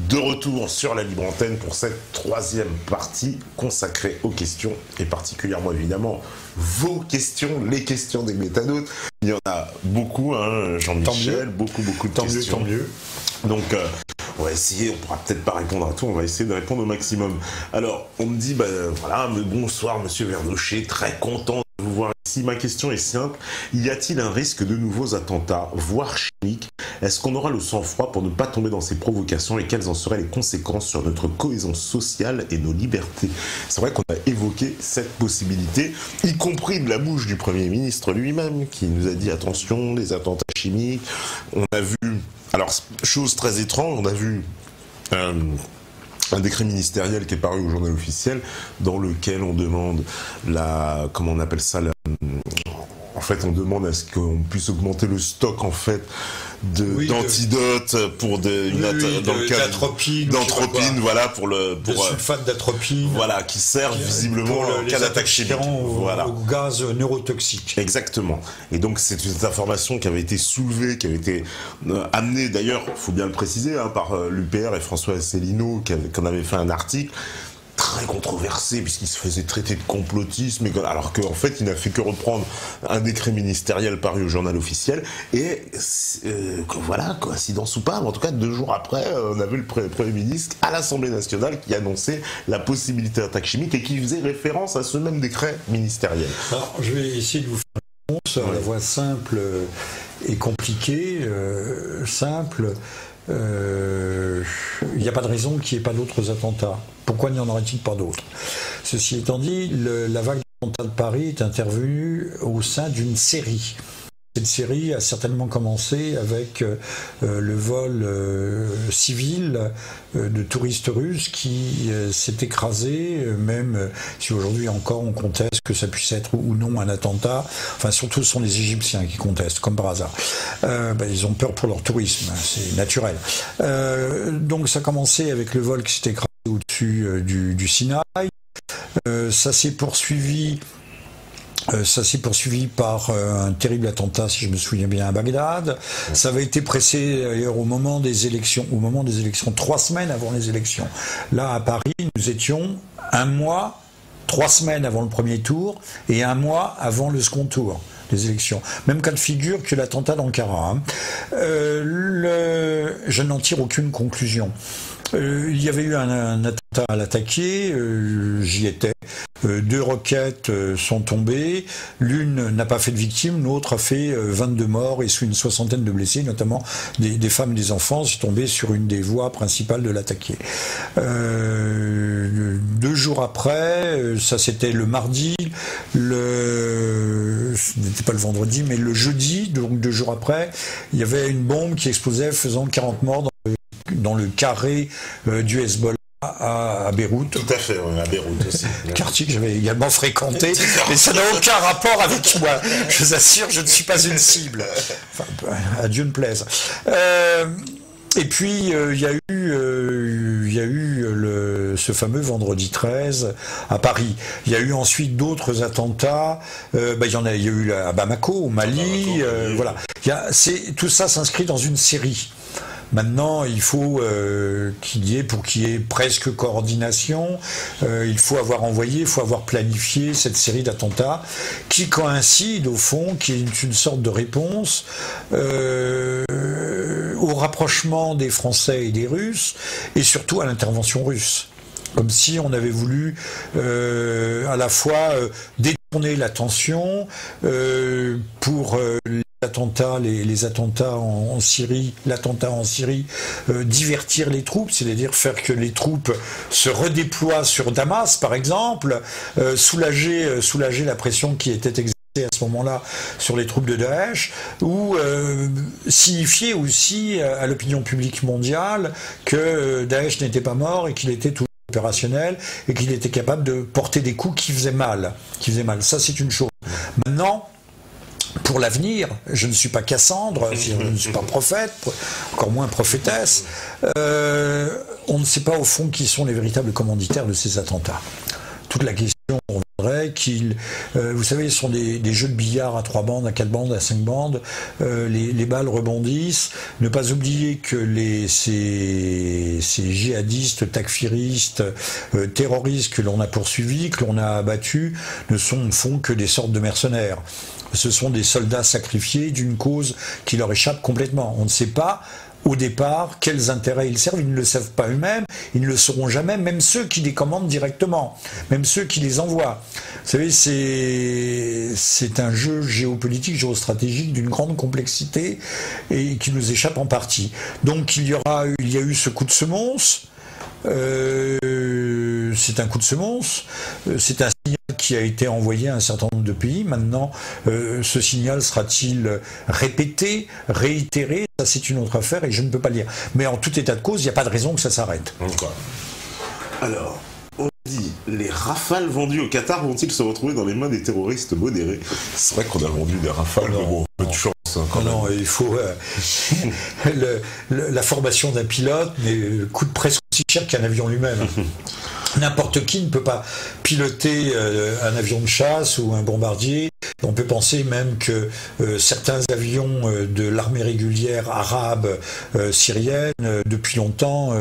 De retour sur la libre antenne pour cette troisième partie consacrée aux questions et particulièrement évidemment vos questions, les questions des métanotes. Il y en a beaucoup, hein, Jean-Michel, beaucoup de questions. Tant mieux. Donc on va essayer, on pourra peut-être pas répondre à tout, on va essayer de répondre au maximum. Alors on me dit, voilà, bonsoir Monsieur Verdocher, très content de vous voir ici. Ma question est simple, y a-t-il un risque de nouveaux attentats, voire chimiques? Est-ce qu'on aura le sang-froid pour ne pas tomber dans ces provocations et quelles en seraient les conséquences sur notre cohésion sociale et nos libertés? C'est vrai qu'on a évoqué cette possibilité, y compris de la bouche du Premier ministre lui-même, qui nous a dit attention, les attentats chimiques. On a vu, alors chose très étrange, on a vu un décret ministériel qui est paru au journal officiel dans lequel on demande comment on appelle ça, en fait on demande à ce qu'on puisse augmenter le stock en fait d'antidotes pour dans le cas d'atropine, voilà, pour sulfate d'atropine, voilà, qui servent visiblement en cas d'attaque chimique, au gaz neurotoxique. Exactement. Et donc c'est cette information qui avait été soulevée, qui avait été amenée d'ailleurs, il faut bien le préciser, hein, par l'UPR et François Asselineau, qui en avait fait un article très controversé puisqu'il se faisait traiter de complotisme, alors qu'en fait il n'a fait que reprendre un décret ministériel paru au journal officiel et voilà, coïncidence ou pas, mais en tout cas 2 jours après on avait le Premier ministre à l'Assemblée nationale qui annonçait la possibilité d'attaque chimique et qui faisait référence à ce même décret ministériel. Alors je vais essayer de vous faire une réponse à la voix simple et compliquée. Simple, il n'y a pas de raison qu'il n'y ait pas d'autres attentats. Pourquoi n'y en aurait-il pas d'autres? Ceci étant dit, la vague d'attentats de Paris est intervenue au sein d'une série. Cette série a certainement commencé avec le vol civil de touristes russes qui s'est écrasé, même si aujourd'hui encore on conteste que ça puisse être ou non un attentat. Enfin, surtout ce sont les Égyptiens qui contestent, comme par hasard. Ils ont peur pour leur tourisme, c'est naturel. Donc ça a commencé avec le vol qui s'est écrasé au-dessus du Sinaï. Ça s'est poursuivi par un terrible attentat, si je me souviens bien, à Bagdad. Ça avait été pressé d'ailleurs au moment des élections, 3 semaines avant les élections. Là, à Paris, nous étions 1 mois, 3 semaines avant le premier tour et 1 mois avant le second tour des élections. Même cas de figure que l'attentat d'Ankara. Hein. Je n'en tire aucune conclusion. Il y avait eu un attentat à l'attaquer, j'y étais. 2 roquettes sont tombées, l'une n'a pas fait de victimes, l'autre a fait 22 morts et une 60aine de blessés, notamment des femmes et des enfants. C'est tombé sur une des voies principales de l'attaquer. 2 jours après, ça c'était le mardi, ce n'était pas le vendredi, mais le jeudi, donc 2 jours après, il y avait une bombe qui explosait faisant 40 morts dans le carré du Hezbollah à Beyrouth. Tout à fait, à Beyrouth aussi. Quartier que j'avais également fréquenté, mais ça n'a aucun rapport avec moi. Je vous assure, je ne suis pas une cible. Enfin, à Dieu ne plaise. Et puis, il y a eu ce fameux vendredi 13 à Paris. Il y a eu ensuite d'autres attentats. Il y a eu à Bamako, au Mali. Voilà. Tout ça s'inscrit dans une série. Maintenant, il faut qu'il y ait presque coordination. Il faut avoir planifié cette série d'attentats qui coïncide au fond, qui est une sorte de réponse au rapprochement des Français et des Russes, et surtout à l'intervention russe. Comme si on avait voulu à la fois détourner l'attention pour les attentats en Syrie, divertir les troupes, c'est-à-dire faire que les troupes se redéploient sur Damas, par exemple, soulager la pression qui était exercée à ce moment-là sur les troupes de Daesh, ou signifier aussi à l'opinion publique mondiale que Daesh n'était pas mort et qu'il était tout opérationnel et qu'il était capable de porter des coups qui faisaient mal. Ça, c'est une chose. Maintenant, pour l'avenir, je ne suis pas Cassandre, je ne suis pas prophète, encore moins prophétesse. On ne sait pas au fond qui sont les véritables commanditaires de ces attentats. Toute la question voudrait vous savez, ce sont des jeux de billard à 3 bandes, à 4 bandes, à 5 bandes. Les balles rebondissent. Ne pas oublier que ces djihadistes, takfiristes, terroristes que l'on a poursuivis, que l'on a abattus, ne font que des sortes de mercenaires. Ce sont des soldats sacrifiés d'une cause qui leur échappe complètement. On ne sait pas au départ quels intérêts ils servent, ils ne le savent pas eux-mêmes, ils ne le sauront jamais, même ceux qui les commandent directement, même ceux qui les envoient. Vous savez, c'est un jeu géopolitique, géostratégique d'une grande complexité et qui nous échappe en partie. Donc il y a eu ce coup de semonce. C'est un coup de semonce, c'est un signal qui a été envoyé à un certain nombre de pays. Maintenant, ce signal sera-t-il répété, réitéré? Ça, c'est une autre affaire et je ne peux pas le dire. Mais en tout état de cause, il n'y a pas de raison que ça s'arrête. Alors, on dit, les rafales vendues au Qatar vont-ils se retrouver dans les mains des terroristes modérés? C'est vrai qu'on a vendu des rafales, mais bon, peu de chance. Non, il faut la formation d'un pilote coûte presque aussi cher qu'un avion lui-même. N'importe qui ne peut pas piloter un avion de chasse ou un bombardier. On peut penser même que certains avions de l'armée régulière arabe syrienne, depuis longtemps,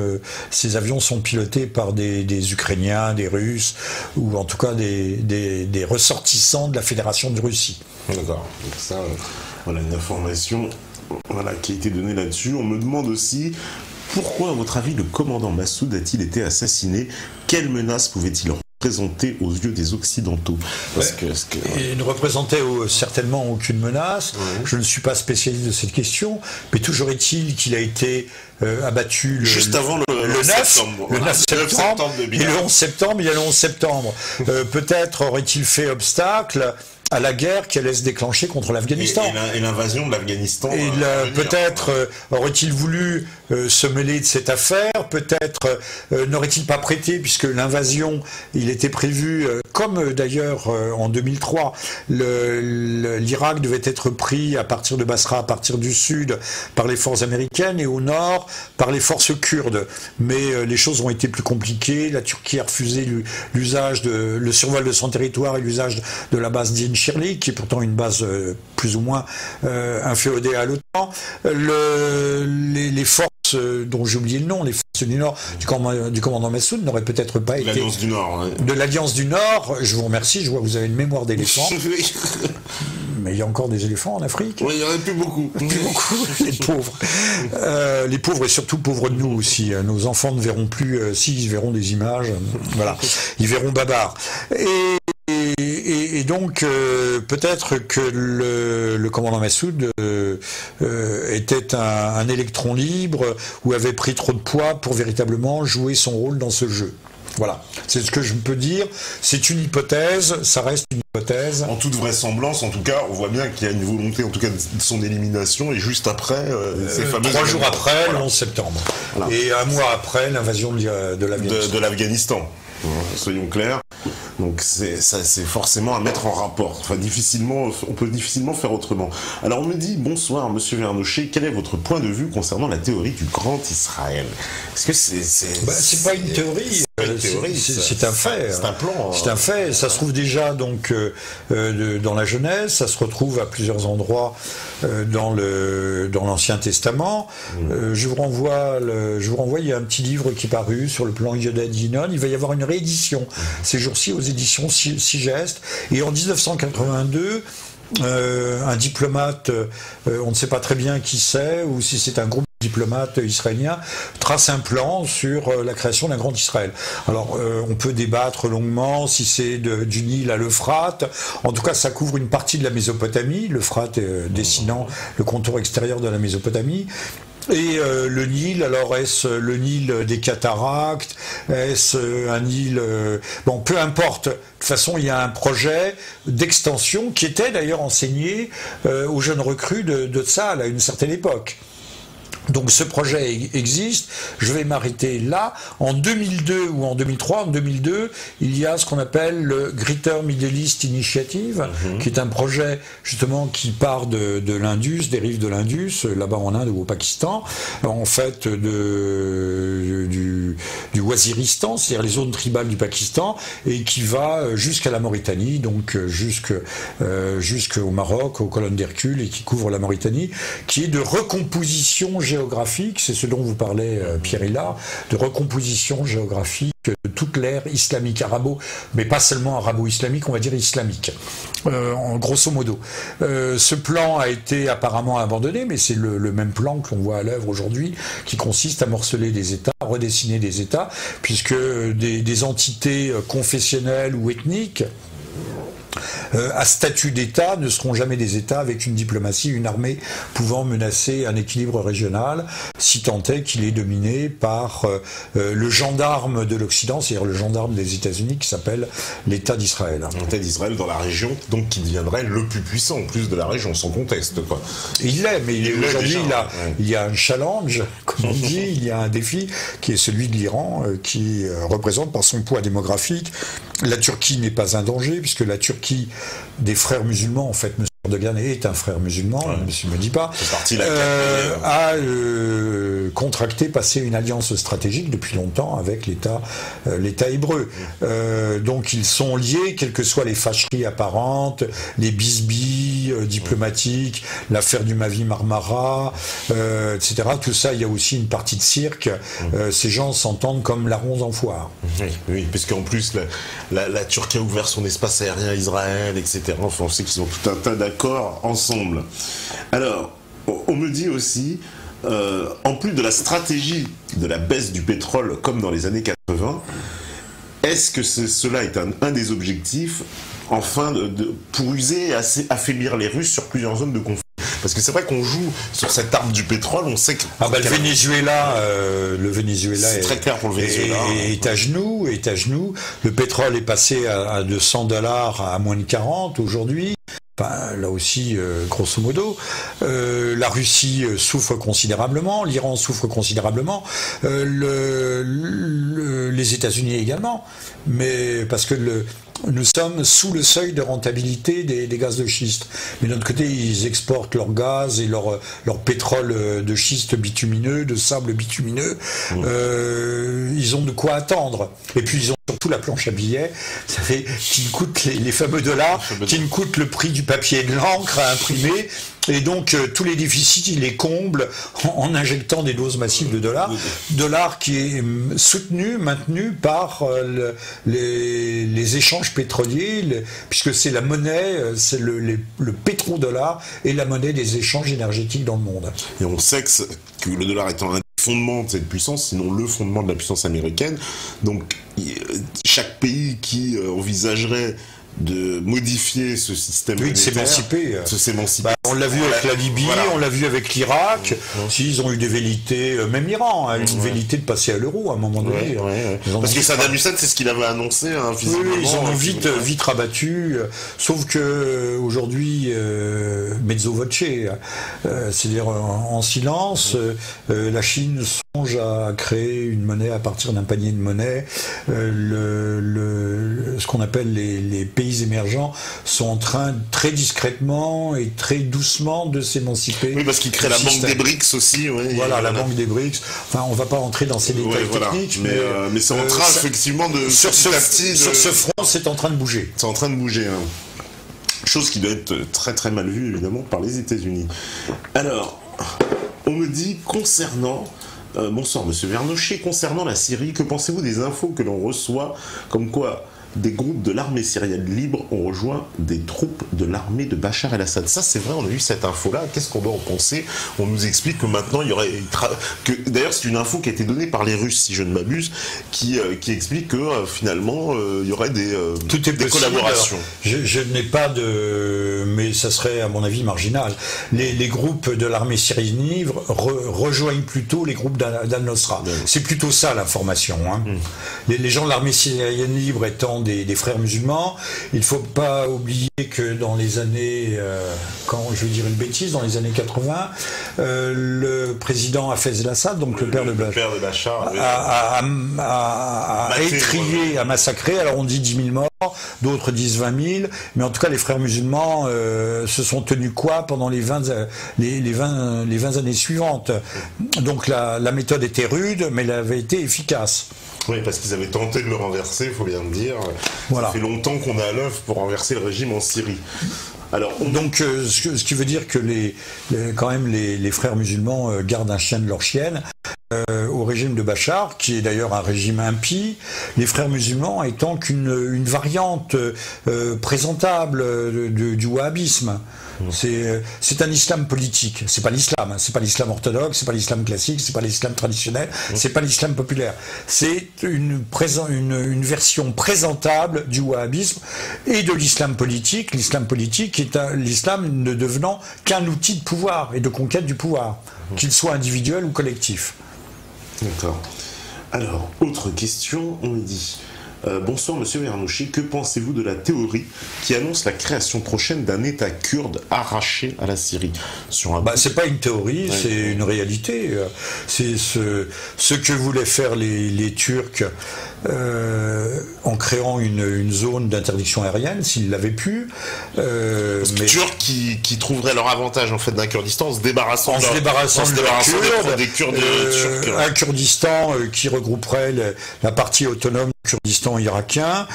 ces avions sont pilotés par des Ukrainiens, des Russes, ou en tout cas des ressortissants de la Fédération de Russie. D'accord. Donc ça, voilà une information qui a été donnée là-dessus. On me demande aussi pourquoi, à votre avis, le commandant Massoud a-t-il été assassiné? Quelle menace pouvait-il représenter aux yeux des Occidentaux? Il ne représentait certainement aucune menace. Je ne suis pas spécialiste de cette question, mais toujours est-il qu'il a été abattu juste avant le 9 septembre et le 11 septembre. Il y a le 11 septembre. Peut-être aurait-il fait obstacle à la guerre qui allait se déclencher contre l'Afghanistan. Et l'invasion de l'Afghanistan. Et peut-être aurait-il voulu se mêler de cette affaire, peut-être n'aurait-il pas prêté, puisque l'invasion, il était prévu, comme d'ailleurs en 2003, l'Irak devait être pris à partir de Basra, à partir du sud, par les forces américaines, et au nord, par les forces kurdes. Mais les choses ont été plus compliquées, la Turquie a refusé le survol de son territoire et l'usage de la base d'In Shirley, qui est pourtant une base plus ou moins inféodée à l'OTAN. Les forces dont j'ai oublié le nom, les forces du Nord du commandant Massoud n'auraient peut-être pas été... L'Alliance du Nord. Ouais. De l'Alliance du Nord, je vous remercie, je vois que vous avez une mémoire d'éléphant. Mais il y a encore des éléphants en Afrique? Oui, il n'y en a plus beaucoup. Plus beaucoup, les pauvres. Les pauvres et surtout pauvres de nous aussi. Nos enfants ne verront plus, ils verront des images, voilà, ils verront Babar. Et donc, peut-être que le commandant Massoud était un électron libre ou avait pris trop de poids pour véritablement jouer son rôle dans ce jeu. Voilà, c'est ce que je peux dire. C'est une hypothèse, ça reste une hypothèse. En toute vraisemblance, en tout cas, on voit bien qu'il y a une volonté, en tout cas, de son élimination, et juste après, ces fameux... 3 jours après, le 11 septembre. Voilà. Et 1 mois après, l'invasion de l'Afghanistan. De l'Afghanistan. Soyons clairs. Donc c'est forcément à mettre en rapport. Enfin, on peut difficilement faire autrement. Alors on me dit, bonsoir Monsieur Vernochet, quel est votre point de vue concernant la théorie du Grand Israël? Est-ce que c'est pas une théorie. C'est un fait. C'est un plan. C'est un fait. Ça se trouve déjà donc dans la Genèse. Ça se retrouve à plusieurs endroits dans l'Ancien Testament. Je vous renvoie. Il y a un petit livre qui est paru sur le plan Yodad-Yinon. Il va y avoir une réédition ces jours-ci aux éditions Sigest. Et en 1982. Un diplomate, on ne sait pas très bien qui c'est, ou si c'est un groupe de diplomates israéliens, trace un plan sur la création d'un grand Israël. Alors, on peut débattre longuement si c'est du Nil à l'Euphrate. En tout cas, ça couvre une partie de la Mésopotamie, l'Euphrate dessinant le contour extérieur de la Mésopotamie. Et le Nil, alors est-ce le Nil des cataractes? Est-ce un Nil... Bon, peu importe. De toute façon, il y a un projet d'extension qui était d'ailleurs enseigné aux jeunes recrues de Tsahal à une certaine époque. Donc ce projet existe, je vais m'arrêter là. En 2002 ou en 2003, en 2002, il y a ce qu'on appelle le Greater Middle East Initiative, qui est un projet justement qui part de l'Indus, des rives de l'Indus, là-bas en Inde ou au Pakistan, en fait du Waziristan, c'est-à-dire les zones tribales du Pakistan, et qui va jusqu'à la Mauritanie, donc jusqu'au Maroc, aux colonnes d'Hercule, et qui couvre la Mauritanie, qui est de recomposition géographique, c'est ce dont vous parlait Pierre Hillard, de recomposition géographique de toute l'ère islamique, mais pas seulement arabo-islamique, on va dire islamique, en grosso modo. Ce plan a été apparemment abandonné, mais c'est le même plan que l'on voit à l'œuvre aujourd'hui, qui consiste à morceler des États, à redessiner des États, puisque des entités confessionnelles ou ethniques à statut d'État ne seront jamais des États avec une diplomatie, une armée pouvant menacer un équilibre régional, si tant est qu'il est dominé par le gendarme de l'Occident, c'est-à-dire le gendarme des États-Unis qui s'appelle l'État d'Israël. L'État d'Israël dans la région, donc qui deviendrait le plus puissant en plus de la région, sans conteste, quoi. Il l'est, mais aujourd'hui il y a un challenge, comme on dit, il y a un défi qui est celui de l'Iran, qui représente par son poids démographique. La Turquie n'est pas un danger, puisque la Turquie des frères musulmans, en fait, M. Erdogan est un frère musulman, monsieur me dit pas, a contracté, passé une alliance stratégique depuis longtemps avec l'État hébreu. Donc ils sont liés, quelles que soient les fâcheries apparentes, les bisbilles diplomatiques, l'affaire du Mavi Marmara, etc. Tout ça, il y a aussi une partie de cirque. Ces gens s'entendent comme larrons en foire. Oui, puisqu'en plus la Turquie a ouvert son espace aérien à Israël, etc. Enfin, on sait qu'ils ont tout un tas d'accords ensemble. Alors, on me dit aussi, en plus de la stratégie de la baisse du pétrole, comme dans les années 80, est-ce que cela est un des objectifs, enfin, pour user et affaiblir les Russes sur plusieurs zones de conflit? Parce que c'est vrai qu'on joue sur cette arme du pétrole, on sait que... le Venezuela c'est très clair pour le Venezuela. Est à genoux. Le pétrole est passé à $200 à moins de 40 aujourd'hui. Enfin, là aussi, grosso modo, la Russie souffre considérablement, l'Iran souffre considérablement, les États-Unis également, mais parce que nous sommes sous le seuil de rentabilité des gaz de schiste. Mais de l'autre côté, ils exportent leur gaz et leur pétrole de schiste bitumineux, de sable bitumineux. Ils ont de quoi attendre. Et puis ils ont surtout la planche à billets, qui coûte les fameux dollars, qui ne coûte le prix du papier et de l'encre à imprimer. Et donc tous les déficits, ils les comblent en injectant des doses massives de dollars qui est maintenu par les échanges pétroliers, puisque c'est la monnaie, c'est le pétrodollar et la monnaie des échanges énergétiques dans le monde. Et on sait que le dollar étant un fondement de cette puissance, sinon le fondement de la puissance américaine, donc chaque pays qui envisagerait de modifier ce système de s'émanciper. On l'a vu avec la Libye, on l'a vu avec l'Irak. Ils ont eu des velléités, même l'Iran a eu une velléité de passer à l'euro à un moment donné. Parce que Saddam Hussein, c'est ce qu'il avait annoncé, visiblement. Oui, ils ont vite rabattu. Sauf que aujourd'hui, mezzo voce, c'est-à-dire en silence, la Chine songe à créer une monnaie à partir d'un panier de monnaie. Ce qu'on appelle les pays émergents sont en train très discrètement et très doucement de s'émanciper. Oui, parce qu'ils créent la banque des BRICS aussi. Voilà, la banque des BRICS. Enfin, on ne va pas entrer dans ces détails techniques. Mais c'est en train, effectivement, de... Sur ce front, c'est en train de bouger. C'est en train de bouger, Chose qui doit être très très mal vue, évidemment, par les États-Unis. Alors, on me dit, concernant... bonsoir, monsieur Vernochet, concernant la Syrie, que pensez-vous des infos que l'on reçoit, comme quoi des groupes de l'armée syrienne libre ont rejoint des troupes de l'armée de Bachar el-Assad? Ça, c'est vrai, on a eu cette info-là. Qu'est-ce qu'on doit en penser? On nous explique que maintenant, il y aurait... D'ailleurs, c'est une info qui a été donnée par les Russes, si je ne m'abuse, qui explique que, finalement, il y aurait des collaborations. Alors, je n'ai pas de... Mais ça serait, à mon avis, marginal. Les groupes de l'armée syrienne libre rejoignent plutôt les groupes d'Al-Nosra. C'est plutôt ça, l'information. Les gens de l'armée syrienne libre étant président des frères musulmans. Il ne faut pas oublier que dans les années, quand je vais dire une bêtise, dans les années 80, le président Hafez el-Assad, donc le père de Bachar, a étrié, a massacré. Alors on dit 10 000 morts, d'autres disent 20 000, mais en tout cas les frères musulmans se sont tenus quoi pendant les 20 années suivantes. Donc la méthode était rude, mais elle avait été efficace. Oui, parce qu'ils avaient tenté de le renverser, il faut bien le dire. Voilà. Ça fait longtemps qu'on est à l'œuvre pour renverser le régime en Syrie. Alors, donc, ce qui veut dire que quand même les frères musulmans gardent un chien de leur chienne. Au régime de Bachar, qui est d'ailleurs un régime impie, les frères musulmans étant qu'une variante présentable du wahhabisme. C'est un islam politique, c'est pas l'islam orthodoxe, c'est pas l'islam classique, c'est pas l'islam traditionnel, c'est pas l'islam populaire. C'est une version présentable du wahhabisme et de l'islam politique qui est l'islam ne devenant qu'un outil de pouvoir et de conquête du pouvoir, qu'il soit individuel ou collectif. D'accord. Alors, autre question, on me dit bonsoir monsieur Vernouchi, que pensez-vous de la théorie qui annonce la création prochaine d'un État kurde arraché à la Syrie c'est pas une théorie, c'est une réalité. C'est ce que voulaient faire les Turcs en créant une zone d'interdiction aérienne, s'ils l'avaient pu. Les Turcs qui trouveraient leur avantage en fait d'un Kurdistan en se débarrassant des Kurdes turcs. Un Kurdistan qui regrouperait la partie autonome du Kurdistan irakien,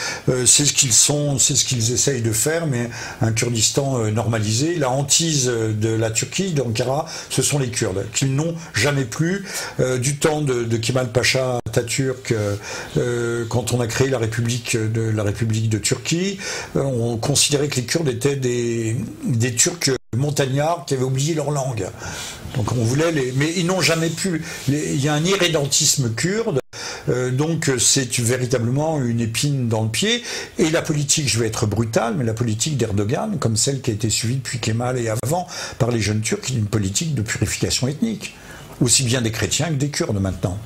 c'est ce qu'ils essayent de faire, mais un Kurdistan normalisé. La hantise de la Turquie, d'Ankara, ce sont les Kurdes, qu'ils n'ont jamais plus du temps de Kemal Pacha Atatürk, quand on a créé la République de Turquie, on considérait que les Kurdes étaient des Turcs montagnards qui avaient oublié leur langue. Donc on voulait mais ils n'ont jamais pu. Il y a un irrédentisme kurde. Donc c'est véritablement une épine dans le pied. Et la politique, je vais être brutal, mais la politique d'Erdogan, comme celle qui a été suivie depuis Kemal et avant par les jeunes Turcs, est une politique de purification ethnique. Aussi bien des chrétiens que des Kurdes maintenant.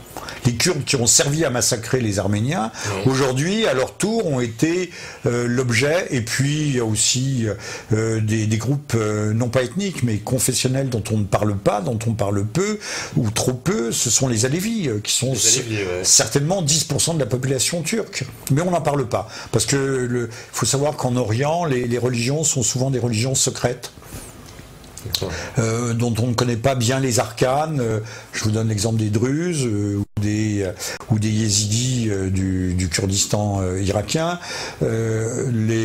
Les Kurdes qui ont servi à massacrer les Arméniens, aujourd'hui, à leur tour, ont été l'objet, et puis il y a aussi des groupes non pas ethniques, mais confessionnels dont on ne parle pas, dont on parle peu, ou trop peu, ce sont les Alévis, qui sont certainement 10% de la population turque. Mais on n'en parle pas, parce que faut savoir qu'en Orient, les religions sont souvent des religions secrètes. Dont on ne connaît pas bien les arcanes. Je vous donne l'exemple des Druzes ou des Yézidis du Kurdistan irakien. Même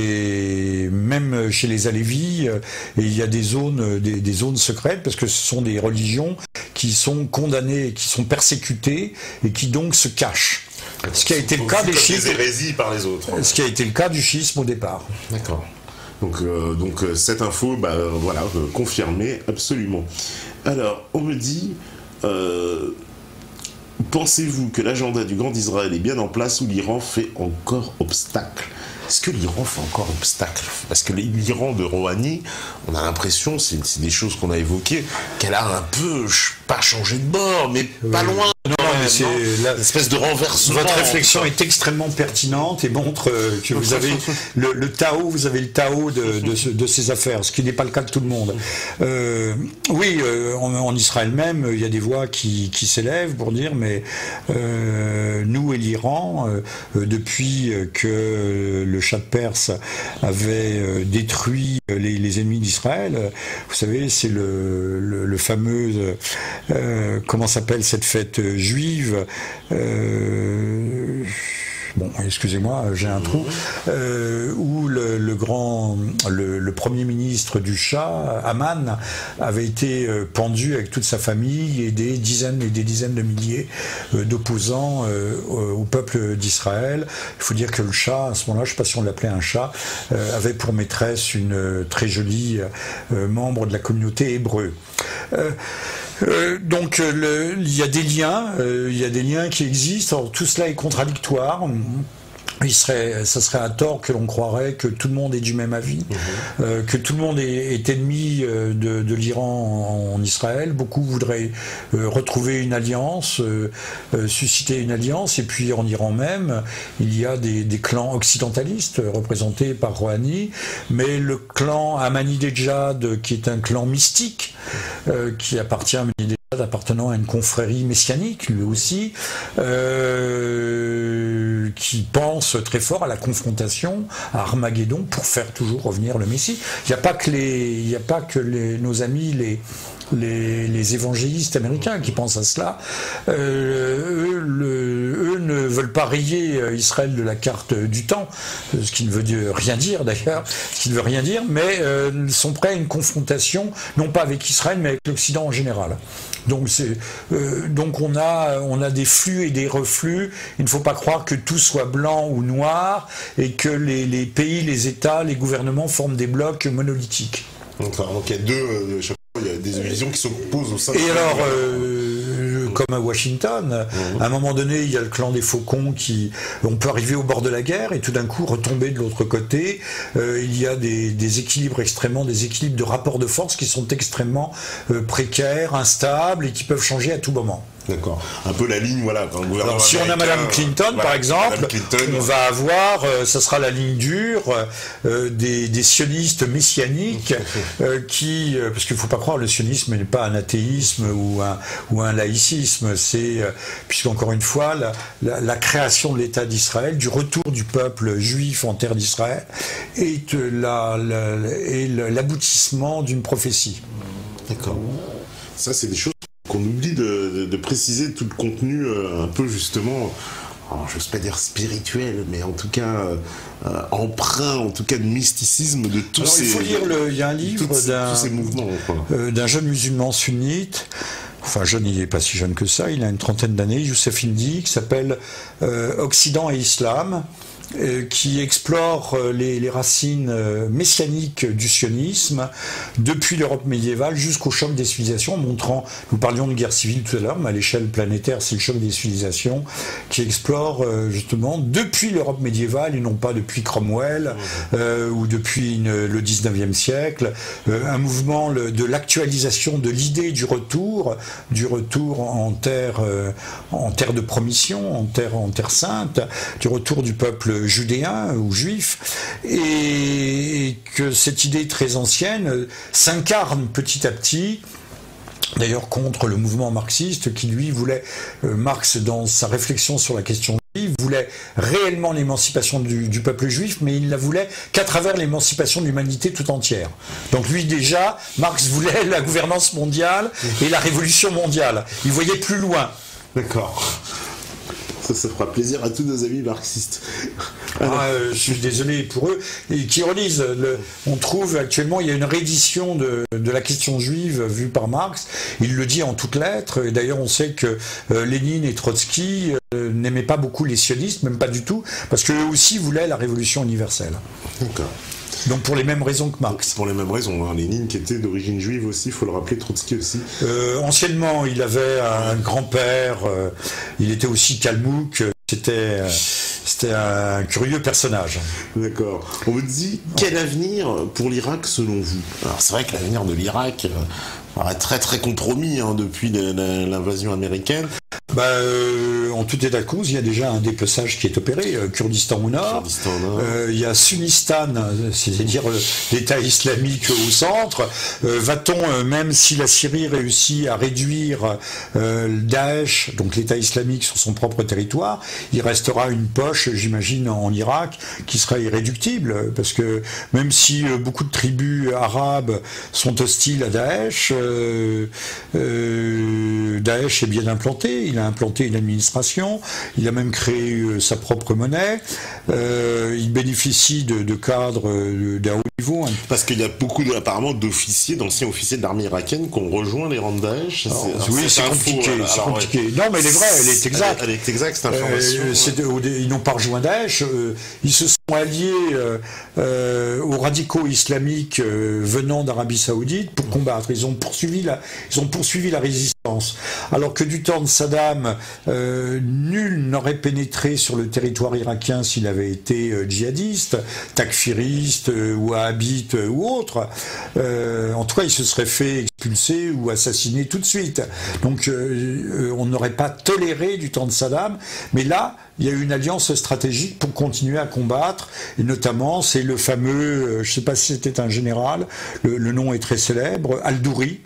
chez les Alévis, il y a des zones secrètes parce que ce sont des religions qui sont condamnées, qui sont persécutées et qui donc se cachent. Ce qui a été le cas des chiites, hérésies par les autres. Ce qui a été le cas du schisme au départ. D'accord. Donc cette info, confirmée absolument. Alors, on me dit, pensez-vous que l'agenda du Grand Israël est bien en place ou l'Iran fait encore obstacle ? Est-ce que l'Iran fait encore obstacle ? Parce que l'Iran de Rouhani, on a l'impression, c'est des choses qu'on a évoquées, qu'elle a un peu, pas changé de bord, mais pas loin. Non, mais c'est l'espèce de renversement. Votre réflexion est extrêmement pertinente et montre que vous avez le Tao, vous avez le Tao de ces affaires, ce qui n'est pas le cas de tout le monde. En Israël même, il y a des voix qui s'élèvent pour dire, mais nous et l'Iran, depuis que le Shah de Perse avait détruit les ennemis d'Israël, vous savez, c'est le fameux comment s'appelle cette fête juive, excusez-moi, j'ai un trou, où le premier ministre du Shah, Amman, avait été pendu avec toute sa famille et des dizaines et des dizaines de milliers d'opposants au peuple d'Israël. Il faut dire que le Shah, à ce moment-là, je ne sais pas si on l'appelait un Shah, avait pour maîtresse une très jolie membre de la communauté hébreu. Donc il y a des liens qui existent. Alors, tout cela est contradictoire. ça serait à tort que l'on croirait que tout le monde est du même avis, que tout le monde est ennemi de l'Iran en Israël. Beaucoup voudraient retrouver une alliance, susciter une alliance, et puis en Iran même, il y a des clans occidentalistes représentés par Rouhani, mais le clan Ahmadinejad, qui est un clan mystique, qui appartient à Ahmadinejad, appartenant à une confrérie messianique, lui aussi, qui pense très fort à la confrontation, à Armageddon, pour faire toujours revenir le Messie. Il n'y a pas que nos amis les évangélistes américains qui pensent à cela. Eux ne veulent pas rayer Israël de la carte du temps, ce qui ne veut rien dire d'ailleurs, mais sont prêts à une confrontation, non pas avec Israël, mais avec l'Occident en général. Donc on a des flux et des reflux. Il ne faut pas croire que tout soit blanc ou noir et que les pays, les États, les gouvernements forment des blocs monolithiques. Donc il y a il y a des visions qui s'opposent au sein. Et alors, comme à Washington, à un moment donné, il y a le clan des faucons on peut arriver au bord de la guerre et tout d'un coup retomber de l'autre côté. Il y a des équilibres de rapports de force qui sont extrêmement précaires, instables et qui peuvent changer à tout moment. D'accord. Un peu la ligne, voilà. Quand le gouvernement alors, si on a Madame Clinton, par exemple, on va avoir, ça sera la ligne dure des sionistes messianiques parce qu'il ne faut pas croire, le sionisme n'est pas un athéisme ou un laïcisme. C'est, puisqu'encore une fois, la création de l'État d'Israël, du retour du peuple juif en terre d'Israël, est l'aboutissement d'une prophétie. D'accord. Ça, c'est des choses qu'on oublie de préciser, tout le contenu un peu justement, je n'ose pas dire spirituel, mais en tout cas empreint, en tout cas de mysticisme de tous ces... Il faut lire, il y a un livre tous ces mouvements, d'un jeune musulman sunnite, enfin jeune, il n'est pas si jeune que ça, il a une trentaine d'années, Youssef Indy, qui s'appelle Occident et Islam, qui explore les racines messianiques du sionisme depuis l'Europe médiévale jusqu'au choc des civilisations, montrant, nous parlions de guerre civile tout à l'heure, mais à l'échelle planétaire, c'est le choc des civilisations, qui explore justement depuis l'Europe médiévale et non pas depuis Cromwell ou depuis le 19e siècle, un mouvement de l'actualisation de l'idée du retour en terre de promission, en terre sainte, du retour du peuple judéen ou juif, et que cette idée très ancienne s'incarne petit à petit, d'ailleurs contre le mouvement marxiste qui lui voulait, Marx dans sa réflexion sur la question juive, voulait réellement l'émancipation du peuple juif, mais il ne la voulait qu'à travers l'émancipation de l'humanité tout entière. Donc lui déjà, Marx voulait la gouvernance mondiale et la révolution mondiale. Il voyait plus loin. D'accord. Ça fera plaisir à tous nos amis marxistes. Je suis désolé pour eux, et qui relisent. On trouve actuellement, il y a une réédition de la question juive vue par Marx. Il le dit en toutes lettres. Et d'ailleurs, on sait que Lénine et Trotsky n'aimaient pas beaucoup les sionistes, même pas du tout, parce qu'eux aussi voulaient la révolution universelle. D'accord. Donc pour les mêmes raisons que Marx. Pour les mêmes raisons, hein. Lénine qui était d'origine juive aussi, il faut le rappeler, Trotsky aussi. Anciennement, il avait un grand-père, il était aussi kalmouk, c'était un curieux personnage. D'accord. On me dit, quel avenir pour l'Irak selon vous? Alors c'est vrai que l'avenir de l'Irak paraît très très compromis depuis l'invasion américaine. En tout état de cause, il y a déjà un dépeçage qui est opéré, Kurdistan au nord. Il y a Sunnistan, c'est-à-dire l'État islamique au centre. Va-t-on, même si la Syrie réussit à réduire Daesh, donc l'État islamique, sur son propre territoire, il restera une poche, j'imagine, en Irak, qui sera irréductible, parce que même si beaucoup de tribus arabes sont hostiles à Daesh, Daesh est bien implanté, il a implanté une administration, il a même créé sa propre monnaie, il bénéficie de cadres d'un haut niveau. Parce qu'il y a beaucoup apparemment d'officiers, d'anciens officiers de l'armée irakienne qui ont rejoint les rangs de Daesh. Oui, c'est compliqué, c'est compliqué. Non, mais elle est vraie, elle est exacte. Elle est exacte, cette information. Ils n'ont pas rejoint Daesh, ils se sont alliés aux radicaux islamiques venant d'Arabie Saoudite pour combattre. Ils ont poursuivi la résistance. Alors que du temps de Saddam, nul n'aurait pénétré sur le territoire irakien s'il avait été djihadiste, takfiriste, wahhabite ou autre. En tout cas, il se serait fait expulser ou assassiner tout de suite. Donc on n'aurait pas toléré du temps de Saddam, mais là, il y a eu une alliance stratégique pour continuer à combattre, et notamment, c'est le fameux, je ne sais pas si c'était un général, le nom est très célèbre, Al-Douri,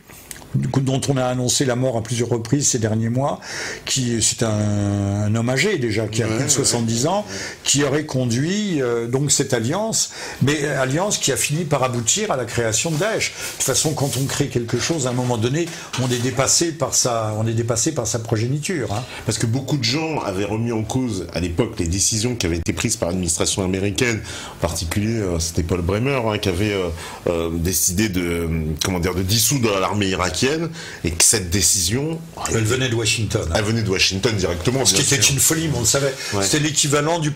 dont on a annoncé la mort à plusieurs reprises ces derniers mois, c'est un homme âgé déjà, qui a plus de 70 ans, qui aurait conduit donc cette alliance, mais alliance qui a fini par aboutir à la création de Daesh. De toute façon, quand on crée quelque chose, à un moment donné, on est dépassé par sa progéniture. Hein. Parce que beaucoup de gens avaient remis en cause à l'époque les décisions qui avaient été prises par l'administration américaine, en particulier c'était Paul Bremer qui avait décidé de dissoudre l'armée irakienne. Et que cette décision... Elle venait de Washington. Elle venait de Washington directement. Ce qui était une folie, mais on le savait. Ouais. C'était l'équivalent du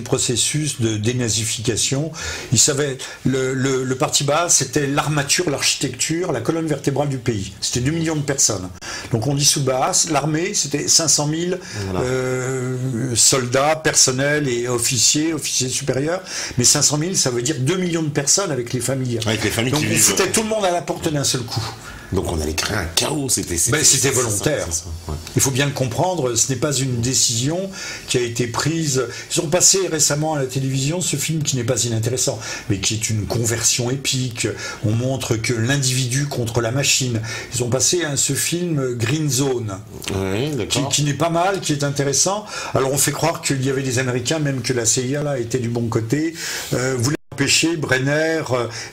processus de dénazification. Ils savaient, le parti bas, c'était l'armature, l'architecture, la colonne vertébrale du pays. C'était 2 millions de personnes. Donc on dissout Baas. L'armée, c'était 500 000 soldats, personnels et officiers supérieurs. Mais 500 000, ça veut dire 2 millions de personnes avec les familles. Avec les familles. Donc on foutait tout le monde à la porte d'un seul coup. Donc on allait créer un chaos, c'était volontaire. Ça, ouais. Il faut bien le comprendre, ce n'est pas une décision qui a été prise. Ils ont passé récemment à la télévision ce film qui n'est pas inintéressant, mais qui est une conversion épique. On montre que l'individu contre la machine. Ils ont passé ce film Green Zone, qui n'est pas mal, qui est intéressant. Alors on fait croire qu'il y avait des Américains, même que la CIA là était du bon côté. Empêcher Brenner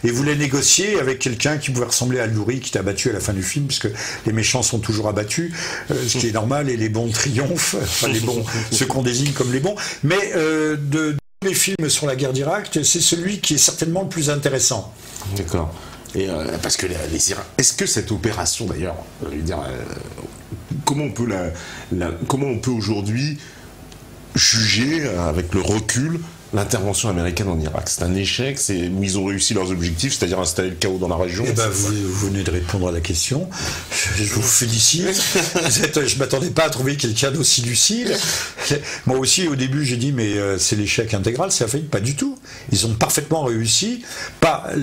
et voulait négocier avec quelqu'un qui pouvait ressembler à Al-Douri, qui était abattu à la fin du film, puisque les méchants sont toujours abattus, ce qui est normal, et les bons triomphent, enfin les bons, ceux qu'on désigne comme les bons. Mais de tous les films sur la guerre d'Irak, c'est celui qui est certainement le plus intéressant. D'accord. Et parce que est-ce que cette opération, d'ailleurs, comment on peut aujourd'hui juger avec le recul l'intervention américaine en Irak? C'est un échec, ils ont réussi leurs objectifs, c'est-à-dire installer le chaos dans la région. Eh ben, vous venez de répondre à la question. Je vous félicite. Je m'attendais pas à trouver quelqu'un d'aussi lucide. Moi aussi, au début, j'ai dit, mais c'est l'échec intégral, c'est la faillite. Pas du tout. Ils ont parfaitement réussi.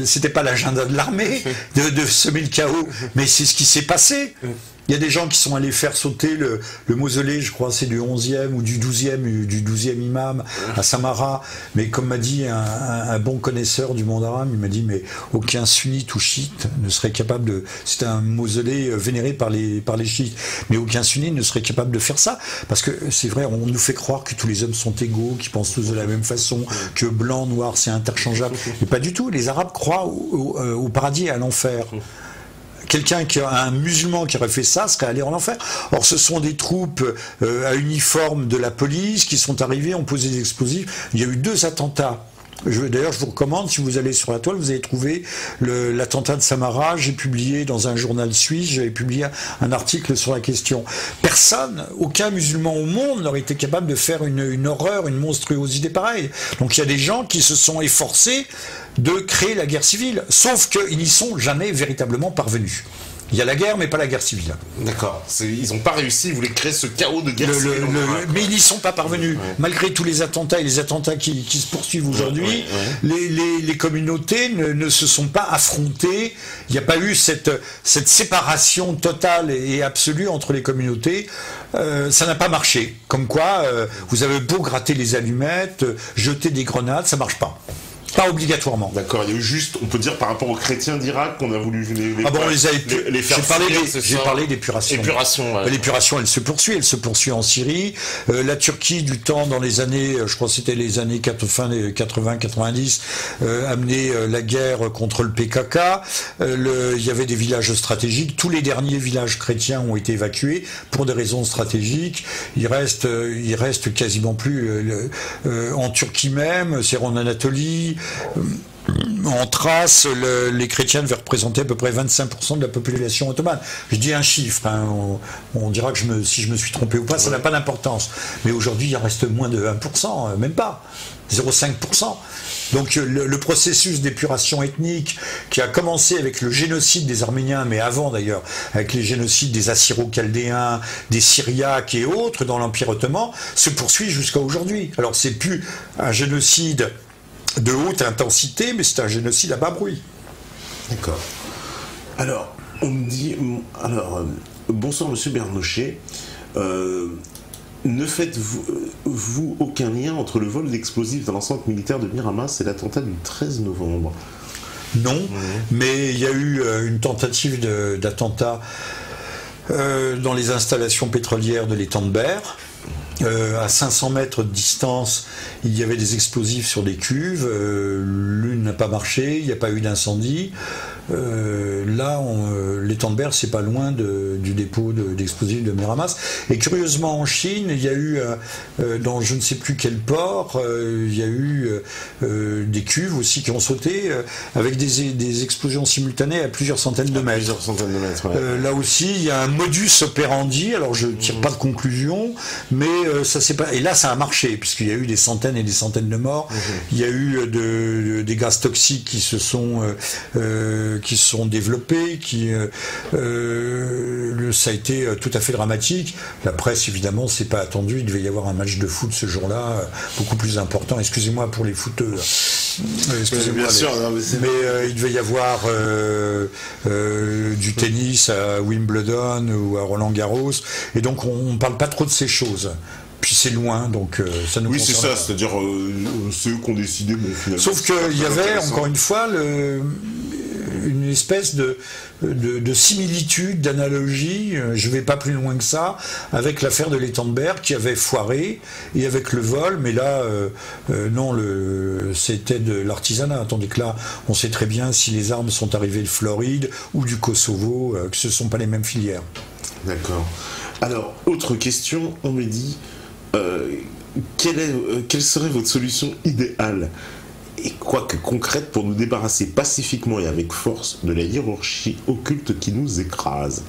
C'était pas l'agenda de l'armée de semer le chaos, mais c'est ce qui s'est passé. Il y a des gens qui sont allés faire sauter le mausolée, je crois, c'est du 11e ou du 12e imam à Samarra. Mais comme m'a dit un bon connaisseur du monde arabe, il m'a dit, mais aucun sunnite ou chiite ne serait capable de... C'était un mausolée vénéré par les chiites. Mais aucun sunnite ne serait capable de faire ça. Parce que c'est vrai, on nous fait croire que tous les hommes sont égaux, qu'ils pensent tous de la même façon, que blanc, noir, c'est interchangeable. Mais pas du tout. Les Arabes croient au paradis et à l'enfer. Un musulman qui aurait fait ça serait allé en enfer. Or, ce sont des troupes à uniforme de la police qui sont arrivées, ont posé des explosifs. Il y a eu 2 attentats. D'ailleurs, je vous recommande, si vous allez sur la toile, vous allez trouver l'attentat de Samarra. J'ai publié dans un journal suisse, j'avais publié un article sur la question. Aucun musulman au monde n'aurait été capable de faire une horreur, une monstruosité pareille. Donc il y a des gens qui se sont efforcés de créer la guerre civile, sauf qu'ils n'y sont jamais véritablement parvenus. Il y a la guerre, mais pas la guerre civile. D'accord. Ils n'ont pas réussi, ils voulaient créer ce chaos de guerre civile. Mais ils n'y sont pas parvenus. Ouais. Malgré tous les attentats et les attentats qui se poursuivent aujourd'hui, les communautés ne se sont pas affrontées. Il n'y a pas eu cette séparation totale et absolue entre les communautés. Ça n'a pas marché. Comme quoi, vous avez beau gratter les allumettes, jeter des grenades, ça ne marche pas. Pas obligatoirement. D'accord, il y a eu juste, on peut dire par rapport aux chrétiens d'Irak qu'on a voulu les faire j'ai parlé d'épuration. L'épuration, elle se poursuit en Syrie. La Turquie, du temps, dans les années, je crois que c'était les années fin des 80-90, amenait la guerre contre le PKK. Il y avait des villages stratégiques. Tous les derniers villages chrétiens ont été évacués pour des raisons stratégiques. Il reste quasiment plus en Turquie même, c'est en Anatolie. en Thrace, les chrétiens devaient représenter à peu près 25% de la population ottomane. Je dis un chiffre, hein, on dira que si je me suis trompé ou pas, ça n'a pas d'importance. Mais aujourd'hui, il en reste moins de 1%, même pas, 0,5%. Donc le processus d'épuration ethnique qui a commencé avec le génocide des Arméniens, mais avant d'ailleurs, avec les génocides des Assyro-Chaldéens, des Syriaques et autres dans l'Empire ottoman, se poursuit jusqu'à aujourd'hui. Alors c'est plus un génocide de haute intensité, mais c'est un génocide à bas bruit. D'accord. Alors, on me dit... bonsoir Monsieur Bernochet. Ne faites-vous aucun lien entre le vol d'explosifs dans l'enceinte militaire de Miramas et l'attentat du 13 novembre? Non, mais il y a eu une tentative d'attentat dans les installations pétrolières de l'étang de Berre. À 500 mètres de distance, il y avait des explosifs sur des cuves. L'une n'a pas marché, il n'y a pas eu d'incendie. Là, l'étang de Berre, c'est pas loin du dépôt d'explosifs de Miramas. Et curieusement, en Chine, il y a eu, dans je ne sais plus quel port, il y a eu des cuves aussi qui ont sauté avec des explosions simultanées à plusieurs centaines de mètres. Ouais. Là aussi, il y a un modus operandi. Alors, je tire pas de conclusion, mais ça c'est pas. Et là, ça a marché puisqu'il y a eu des centaines et des centaines de morts. Il y a eu des gaz toxiques qui se sont développés, ça a été tout à fait dramatique. La presse, évidemment, s'est pas attendue. Il devait y avoir un match de foot ce jour-là, beaucoup plus important. Excusez-moi pour les footeux. Excusez-moi. Bien sûr, non, mais il devait y avoir du tennis à Wimbledon ou à Roland-Garros. Et donc, on ne parle pas trop de ces choses. Puis c'est loin, donc ça nous concerne. Oui, c'est ça, c'est-à-dire c'est eux qui ont décidé, mais finalement. Sauf qu'il y avait, encore une fois, une espèce de similitude, d'analogie, je ne vais pas plus loin que ça, avec l'affaire de l'étang de Berre qui avait foiré, et avec le vol, mais là, non, c'était de l'artisanat, tandis que là, on sait très bien si les armes sont arrivées de Floride ou du Kosovo, que ce ne sont pas les mêmes filières. D'accord. Alors, autre question, on me dit... quelle serait votre solution idéale et quoique concrète pour nous débarrasser pacifiquement et avec force de la hiérarchie occulte qui nous écrase?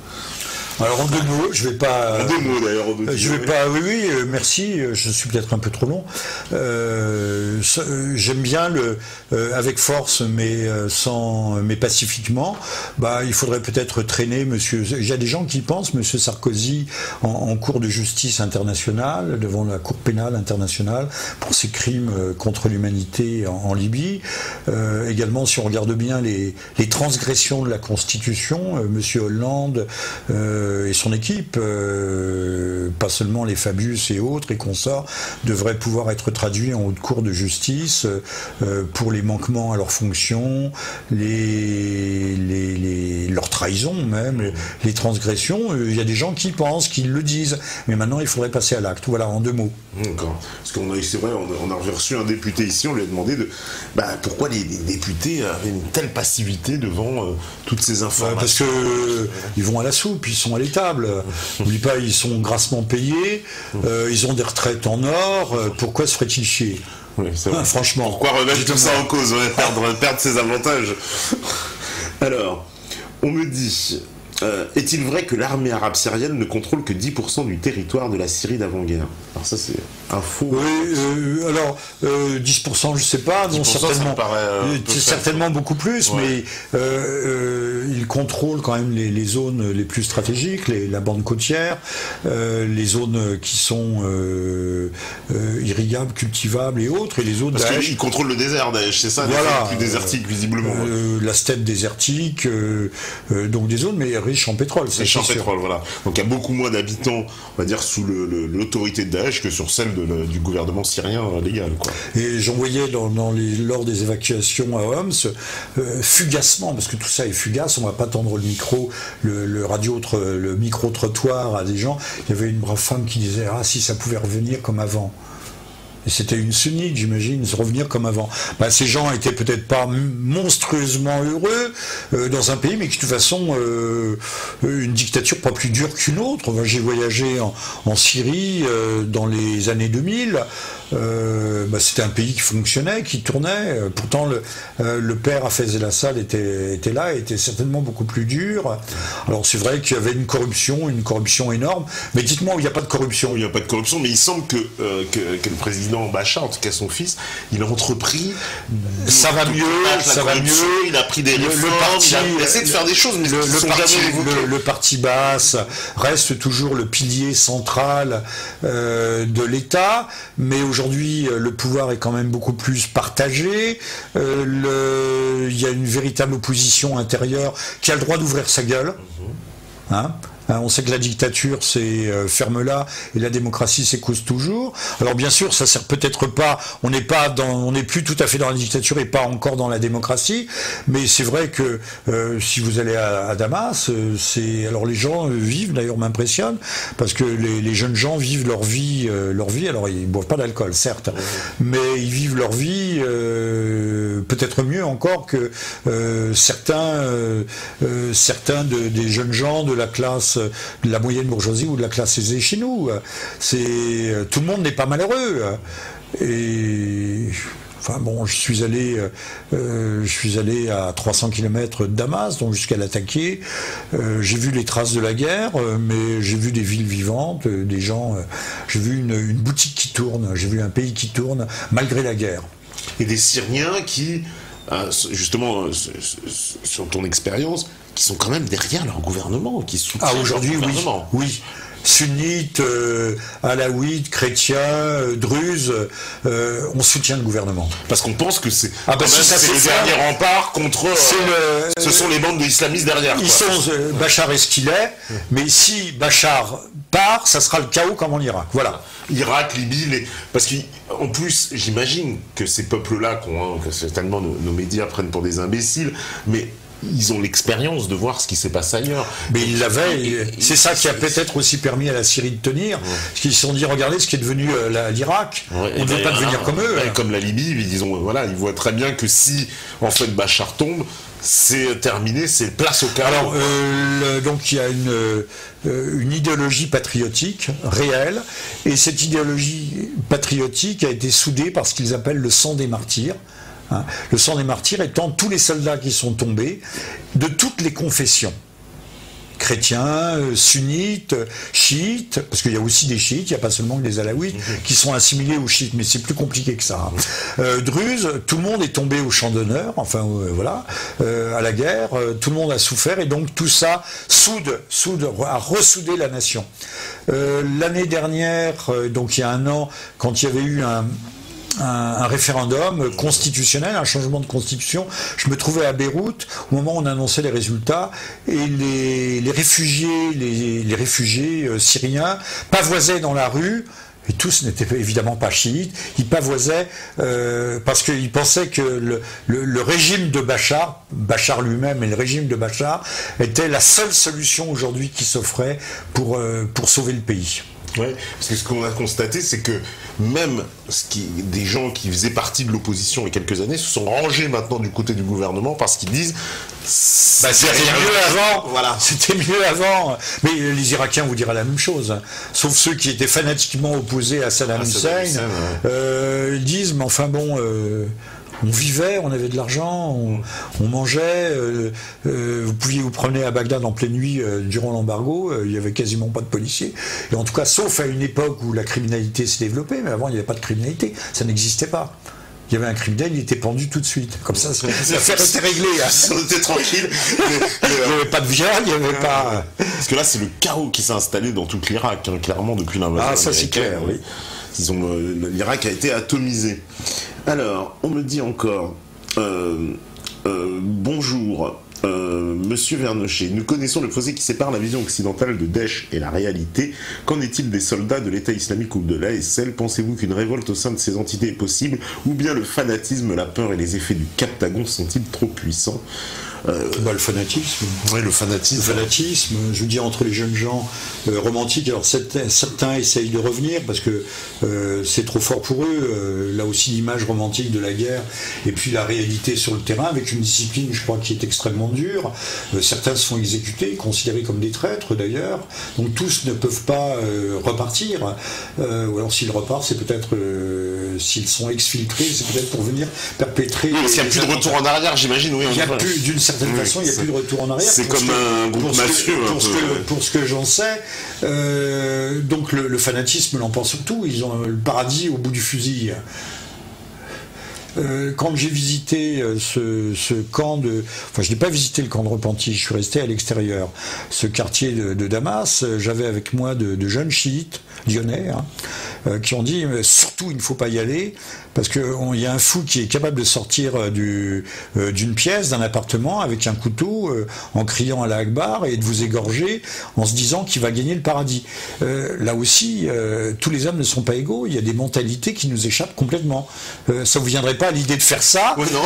Alors en deux mots, je vais pas. En deux mots d'ailleurs. Je vais pas. Oui, merci. Je suis peut-être un peu trop long. J'aime bien avec force, mais pacifiquement. Il faudrait peut-être traîner Monsieur. Il y a des gens qui pensent Monsieur Sarkozy en cour de justice internationale, devant la Cour pénale internationale pour ses crimes contre l'humanité en Libye. Également, si on regarde bien les transgressions de la Constitution, Monsieur Hollande. Et son équipe, pas seulement les Fabius et autres et consorts, devraient pouvoir être traduits en haute cour de justice pour les manquements à leurs fonctions, leurs trahisons même, les transgressions. Il y a des gens qui pensent, qui le disent, mais maintenant il faudrait passer à l'acte. Voilà, en deux mots. D'accord. Parce c'est vrai, on a reçu un député ici, on lui a demandé pourquoi les députés avaient une telle passivité devant toutes ces informations. Parce que ils vont à la soupe, ils sont à l'étable. N'oublie pas, ils sont grassement payés, ils ont des retraites en or, pourquoi se ferait-il chier? Oui, c'est vrai. Franchement. Pourquoi remettre tout ça en cause, perdre ses avantages? Alors, on me dit... est-il vrai que l'armée arabe syrienne ne contrôle que 10% du territoire de la Syrie d'avant-guerre? Alors ça c'est un faux... Oui, 10% je sais pas, non, certainement, certainement beaucoup plus, ouais. Mais ils contrôlent quand même les zones les plus stratégiques, la bande côtière, les zones qui sont irrigables, cultivables et autres, et les zones... Parce qu'ils contrôlent le désert, Daesh, c'est ça, voilà, les plus désertiques visiblement. La steppe désertique, donc des zones, mais riche en pétrole, c'est sûr. Riche en pétrole, voilà. Donc il y a beaucoup moins d'habitants, on va dire, sous l'autorité de Daesh que sur celle du gouvernement syrien légal, quoi. Et j'en voyais lors des évacuations à Homs, fugacement, parce que tout ça est fugace, on va pas tendre le micro, le micro-trottoir à des gens. Il y avait une brave femme qui disait « Ah, si ça pouvait revenir comme avant ». Et c'était une sunnite, j'imagine, se revenir comme avant. Ces gens étaient peut-être pas monstrueusement heureux dans un pays, mais qui de toute façon, une dictature pas plus dure qu'une autre. J'ai voyagé en Syrie dans les années 2000. c'était un pays qui fonctionnait, qui tournait. Pourtant, le père Hafez el-Assad était là, était certainement beaucoup plus dur. Alors c'est vrai qu'il y avait une corruption énorme. Mais dites-moi où il n'y a pas de corruption. Il n'y a pas de corruption, mais il semble que le président Bachar, en tout cas son fils, il a entrepris. Ça va mieux. Il a pris des réformes, il a essayé de faire des choses, mais le parti Baas reste toujours le pilier central de l'État, mais aujourd'hui le pouvoir est quand même beaucoup plus partagé. Il y a une véritable opposition intérieure qui a le droit d'ouvrir sa gueule. On sait que la dictature, c'est ferme-la, et la démocratie, c'est cause toujours. Alors bien sûr, ça sert peut-être pas, on n'est plus tout à fait dans la dictature et pas encore dans la démocratie, mais c'est vrai que si vous allez à Damas, alors les gens vivent, d'ailleurs m'impressionnent, parce que les jeunes gens vivent leur vie, alors ils boivent pas d'alcool, certes, mais ils vivent leur vie peut-être mieux encore que certains des jeunes gens de la classe de la moyenne bourgeoisie ou de la classe aisée chez nous. Tout le monde n'est pas malheureux. Et je suis allé à 300 km de Damas, donc jusqu'à l'attaquer. J'ai vu les traces de la guerre, mais j'ai vu des villes vivantes, des gens. J'ai vu une boutique qui tourne, j'ai vu un pays qui tourne malgré la guerre. Et des Syriens qui, justement, sur ton expérience, qui sont quand même derrière leur gouvernement, qui soutiennent aujourd'hui, leur gouvernement. Oui. Sunnites, alaouites, chrétiens, druzes, on soutient le gouvernement. Parce qu'on pense que c'est c'est le dernier rempart contre... ce sont les bandes d'islamistes derrière. Bachar est ce qu'il est, mais si Bachar part, ça sera le chaos comme en Irak. Voilà. Irak, Libye, parce qu'en plus, j'imagine que ces peuples-là, que certainement nos médias prennent pour des imbéciles, mais ils ont l'expérience de voir ce qui s'est passé ailleurs. Mais ils l'avaient, c'est ça qui a peut-être aussi permis à la Syrie de tenir, parce qu'ils se sont dit, regardez ce qui est devenu l'Irak, on ne veut pas devenir comme eux. Comme la Libye, ils voient très bien que si, en fait, Bachar tombe, c'est terminé, c'est place au chaos. Alors, donc il y a une idéologie patriotique réelle, et cette idéologie patriotique a été soudée par ce qu'ils appellent le sang des martyrs. Le sang des martyrs étant tous les soldats qui sont tombés de toutes les confessions. Chrétiens, sunnites, chiites, parce qu'il y a aussi des chiites, il n'y a pas seulement que des alaouites qui sont assimilés aux chiites, mais c'est plus compliqué que ça. Druzes, tout le monde est tombé au champ d'honneur, à la guerre, tout le monde a souffert, et donc tout ça a ressoudé la nation. L'année dernière, donc il y a un an, quand il y avait eu un référendum constitutionnel, un changement de constitution. Je me trouvais à Beyrouth au moment où on annonçait les résultats, et les réfugiés syriens pavoisaient dans la rue. Et tous n'étaient évidemment pas chiites, ils pavoisaient parce qu'ils pensaient que le régime de Bachar lui-même et le régime de Bachar était la seule solution aujourd'hui qui s'offrait pour sauver le pays. Ouais, parce que ce qu'on a constaté, c'est que même des gens qui faisaient partie de l'opposition il y a quelques années se sont rangés maintenant du côté du gouvernement parce qu'ils disent c'était mieux avant. Voilà. C'était mieux avant. Mais les Irakiens vous diraient la même chose, sauf ceux qui étaient fanatiquement opposés à Saddam Hussein. Ils disent mais enfin bon. On vivait, on avait de l'argent, on mangeait, vous pouviez vous promener à Bagdad en pleine nuit durant l'embargo, il n'y avait quasiment pas de policiers. Et en tout cas, sauf à une époque où la criminalité s'est développée, mais avant il n'y avait pas de criminalité, ça n'existait pas. Il y avait un criminel, il était pendu tout de suite. Comme ça, l'affaire était réglée. On était tranquille. Il n'y avait pas de viol, il n'y avait pas... Parce que là, c'est le chaos qui s'est installé dans tout l'Irak, clairement, depuis l'invasion américaine. Ça c'est clair, oui. L'Irak a été atomisé. Alors, on me dit encore, bonjour, Monsieur Vernochet, nous connaissons le fossé qui sépare la vision occidentale de Daesh et la réalité. Qu'en est-il des soldats de l'État islamique ou de l'ASL? Pensez-vous qu'une révolte au sein de ces entités est possible? Ou bien le fanatisme, la peur et les effets du Captagon sont-ils trop puissants? Le fanatisme. Oui, le fanatisme. Le fanatisme, je vous dis, entre les jeunes gens romantiques, alors certains essayent de revenir parce que c'est trop fort pour eux. Là aussi, l'image romantique de la guerre et puis la réalité sur le terrain, avec une discipline, je crois, qui est extrêmement dure. Certains se font exécuter, considérés comme des traîtres d'ailleurs. Donc tous ne peuvent pas repartir. Ou alors s'ils repartent, c'est peut-être s'ils sont exfiltrés, c'est peut-être pour venir perpétrer. Oui, parce qu'il n'y a plus de retour en arrière, j'imagine. Oui, d'une certaine façon, il n'y a plus de retour en arrière. C'est comme un groupe mafieux. Pour ce que j'en sais, donc le fanatisme l'emporte surtout. Ils ont le paradis au bout du fusil. Quand j'ai visité ce camp enfin je n'ai pas visité le camp de repenti, je suis resté à l'extérieur. Ce quartier de Damas, j'avais avec moi de jeunes chiites lyonnais qui ont dit surtout il ne faut pas y aller parce qu'il y a un fou qui est capable de sortir d'une pièce, d'un appartement avec un couteau en criant Allah Akbar et de vous égorger en se disant qu'il va gagner le paradis. Là aussi, tous les hommes ne sont pas égaux, il y a des mentalités qui nous échappent complètement. Ça vous viendrait pas à l'idée de faire ça? Oui, non.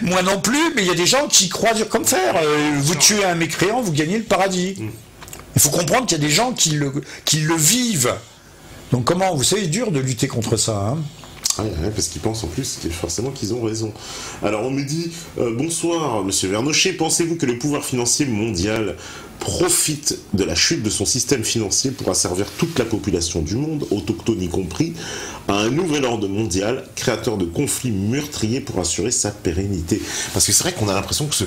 Moi non plus, mais il y a des gens qui croient dur comme fer. Vous tuez un mécréant, vous gagnez le paradis. Il faut comprendre qu'il y a des gens qui le vivent. Donc comment, vous savez, c'est dur de lutter contre ça. Parce qu'ils pensent en plus forcément qu'ils ont raison. Alors on me dit, bonsoir monsieur Vernochet, pensez-vous que le pouvoir financier mondial profite de la chute de son système financier pour asservir toute la population du monde, autochtone y compris, à un nouvel ordre mondial, créateur de conflits meurtriers pour assurer sa pérennité? Parce que c'est vrai qu'on a l'impression que ce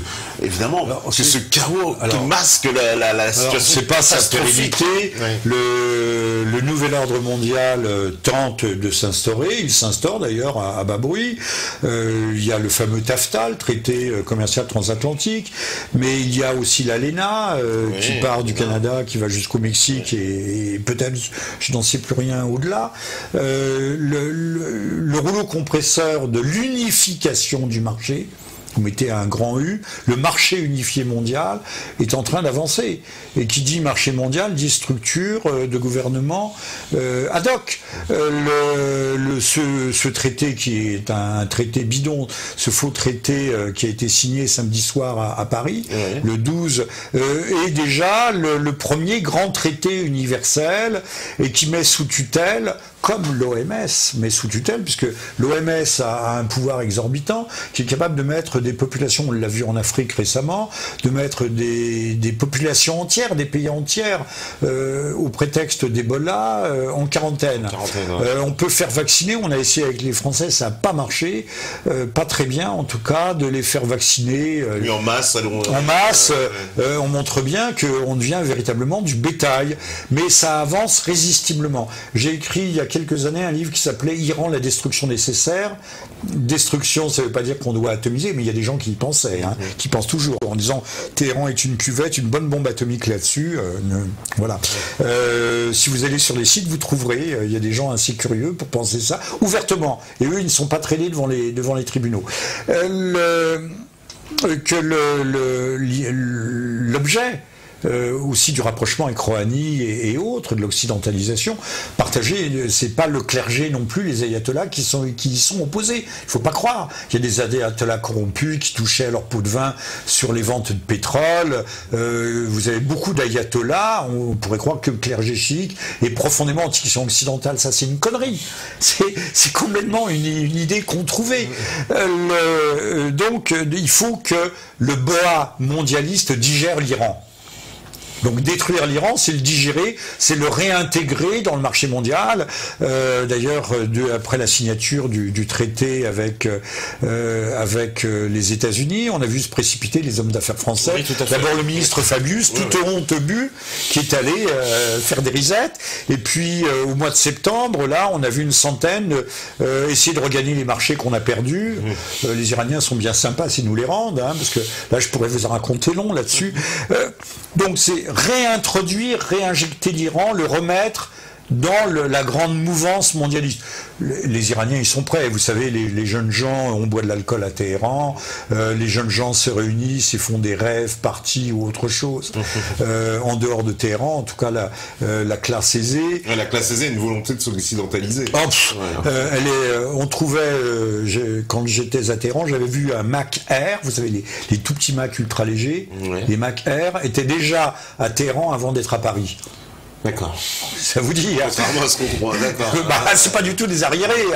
chaos masque la situation. C'est pas sa pérennité. Ouais. Le nouvel ordre mondial tente de s'instaurer. Il s'instaure d'ailleurs à bas bruit. Il y a le fameux TAFTA, le traité commercial transatlantique, mais il y a aussi l'ALENA qui part du Canada, qui va jusqu'au Mexique et peut-être, je n'en sais plus rien au-delà. Le rouleau compresseur de l'unification du marché, vous mettez un grand U, le marché unifié mondial est en train d'avancer. Et qui dit marché mondial dit structure de gouvernement ad hoc. Ce traité qui est un traité bidon, ce faux traité qui a été signé samedi soir à Paris, le 12, est déjà le premier grand traité universel et qui met sous tutelle, comme l'OMS met sous tutelle, puisque l'OMS a un pouvoir exorbitant, qui est capable de mettre des populations, on l'a vu en Afrique récemment, de mettre des populations entières, des pays entiers, au prétexte d'Ebola, en quarantaine. On peut faire vacciner, on a essayé avec les Français, ça n'a pas marché, pas très bien en tout cas, de les faire vacciner. Oui, en masse. On montre bien qu'on devient véritablement du bétail, mais ça avance résistiblement. J'ai écrit il y a quelques années un livre qui s'appelait Iran, la destruction nécessaire. Destruction, ça ne veut pas dire qu'on doit atomiser, mais il y a des gens qui y pensaient, qui pensent toujours, en disant Téhéran est une cuvette, une bonne bombe atomique là-dessus. Voilà. Si vous allez sur les sites, vous trouverez, il y a des gens assez curieux pour penser ça, ouvertement. Et eux, ils ne sont pas traînés devant les tribunaux. L'objet aussi du rapprochement avec Rouhani et autres, de l'occidentalisation partagée, c'est pas le clergé non plus, les ayatollahs qui y sont opposés. Il faut pas croire. Il y a des ayatollahs corrompus qui touchaient à leur pot de vin sur les ventes de pétrole. Vous avez beaucoup d'ayatollahs, on pourrait croire que le clergé chiite est profondément anti-question occidentale. Ça, c'est une connerie. C'est complètement une idée controuvée. Donc, il faut que le boa mondialiste digère l'Iran. Donc détruire l'Iran, c'est le digérer, c'est le réintégrer dans le marché mondial. D'ailleurs, après la signature du traité avec les États-Unis, on a vu se précipiter les hommes d'affaires français. Oui, d'abord le ministre Fabius, tout honte bu, qui est allé faire des risettes. Et puis au mois de septembre, là, on a vu une centaine essayer de regagner les marchés qu'on a perdus. Les Iraniens sont bien sympas s'ils nous les rendent, parce que là, je pourrais vous en raconter long là-dessus. Donc c'est réintroduire, réinjecter l'Iran, le remettre dans la grande mouvance mondialiste. Les Iraniens, ils sont prêts. Vous savez, les jeunes gens, on boit de l'alcool à Téhéran, les jeunes gens se réunissent et font des rêves, parties ou autre chose. En dehors de Téhéran, en tout cas, la classe aisée... La classe aisée a une volonté de s'occidentaliser. On trouvait, quand j'étais à Téhéran, j'avais vu un Mac Air, vous savez, les tout petits Mac ultra légers, les Mac Air étaient déjà à Téhéran avant d'être à Paris. D'accord. Ça vous dit, hein. Contrairement à ce qu'on croit, d'accord. Bah, c'est pas du tout des arriérés.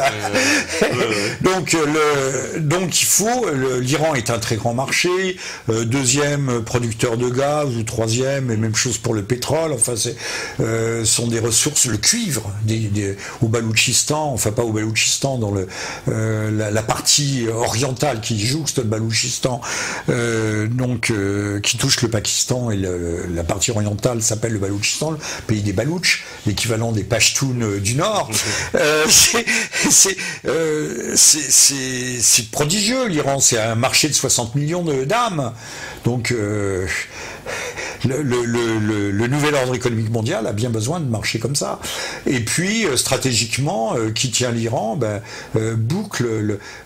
Donc il faut. L'Iran est un très grand marché, deuxième producteur de gaz ou troisième, et même chose pour le pétrole. Enfin, sont des ressources, le cuivre au Baloutchistan, enfin pas au Baloutchistan, dans la partie orientale qui jouxte le Baloutchistan, qui touche le Pakistan, et la partie orientale s'appelle le Baloutchistan, le pays des Baloutches, l'équivalent des Pashtuns du Nord. C'est prodigieux, l'Iran, c'est un marché de 60 millions d'âmes. Donc le nouvel ordre économique mondial a bien besoin de marcher comme ça. Et puis stratégiquement, qui tient l'Iran,